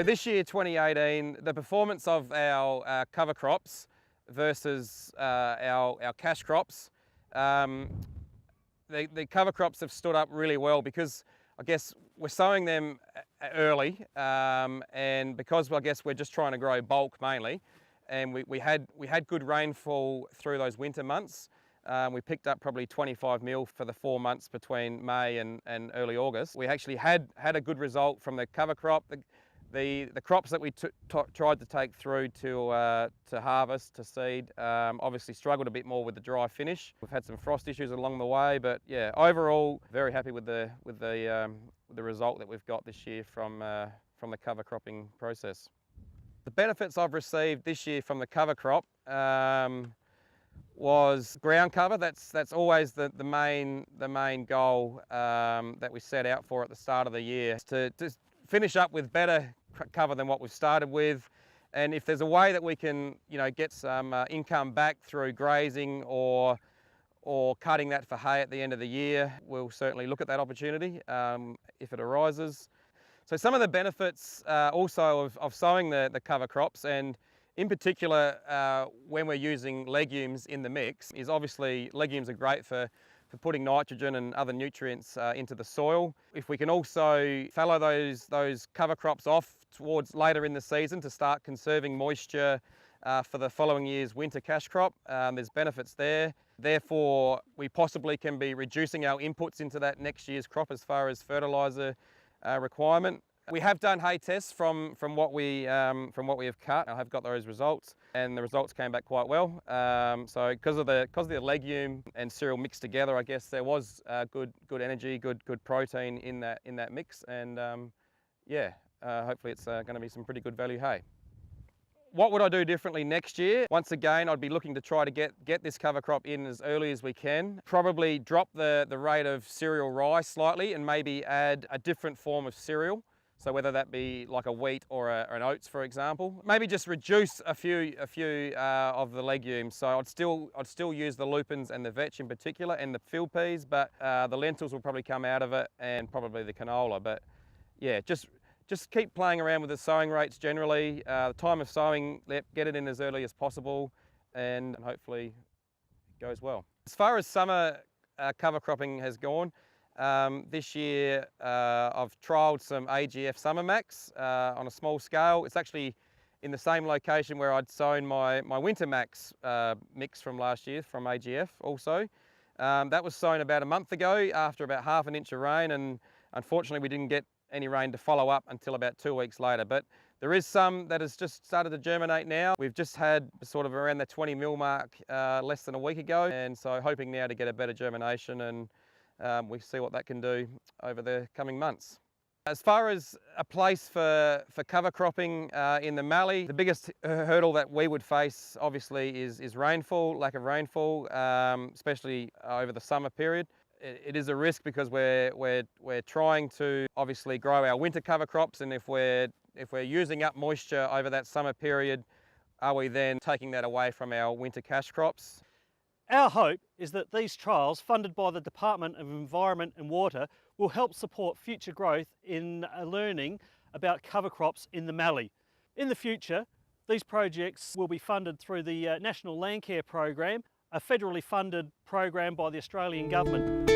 So this year, 2018, the performance of our cover crops versus our cash crops, the cover crops have stood up really well because I guess we're sowing them early, and because I guess we're just trying to grow bulk mainly, and we had good rainfall through those winter months. We picked up probably 25 mil for the 4 months between May and early August. We actually had a good result from the cover crop. The crops that we tried to take through to harvest, to seed, obviously struggled a bit more with the dry finish. We've had some frost issues along the way, but yeah, overall very happy with the result that we've got this year from the cover cropping process. The benefits I've received this year from the cover crop was ground cover. That's always the main goal that we set out for at the start of the year, to finish up with better cover than what we've started with. And if there's a way that we can, get some income back through grazing or cutting that for hay at the end of the year, we'll certainly look at that opportunity if it arises. So some of the benefits also of sowing the cover crops, and in particular when we're using legumes in the mix, is obviously legumes are great for putting nitrogen and other nutrients into the soil. If we can also fallow those cover crops off towards later in the season to start conserving moisture for the following year's winter cash crop, there's benefits there. Therefore, we possibly can be reducing our inputs into that next year's crop as far as fertiliser requirement. We have done hay tests from what we have cut. I have got those results, and the results came back quite well. So because of the legume and cereal mixed together, I guess there was good energy, good protein in that mix, and hopefully it's going to be some pretty good value hay. What would I do differently next year? Once again, I'd be looking to try to get this cover crop in as early as we can. Probably drop the rate of cereal rye slightly and maybe add a different form of cereal. So whether that be like a wheat or an oats, for example. Maybe just reduce a few of the legumes. So I'd still use the lupins and the vetch in particular, and the field peas, but the lentils will probably come out of it, and probably the canola. But yeah, just keep playing around with the sowing rates generally. The time of sowing, get it in as early as possible, and hopefully it goes well. As far as summer cover cropping has gone, this year I've trialled some AGF Summer Max on a small scale. It's actually in the same location where I'd sown my Winter Max mix from last year from AGF also. That was sown about a month ago after about ½ an inch of rain, and unfortunately we didn't get any rain to follow up until about 2 weeks later. But there is some that has just started to germinate now. We've just had sort of around the 20 mil mark less than a week ago, and so hoping now to get a better germination, and we see what that can do over the coming months. As far as a place for cover cropping in the Mallee, the biggest hurdle that we would face obviously is rainfall, lack of rainfall, especially over the summer period. It is a risk because we're trying to obviously grow our winter cover crops, and if we're using up moisture over that summer period, are we then taking that away from our winter cash crops? Our hope is that these trials, funded by the Department of Environment and Water, will help support future growth in learning about cover crops in the Mallee. In the future, these projects will be funded through the National Landcare Program, a federally funded program by the Australian Government.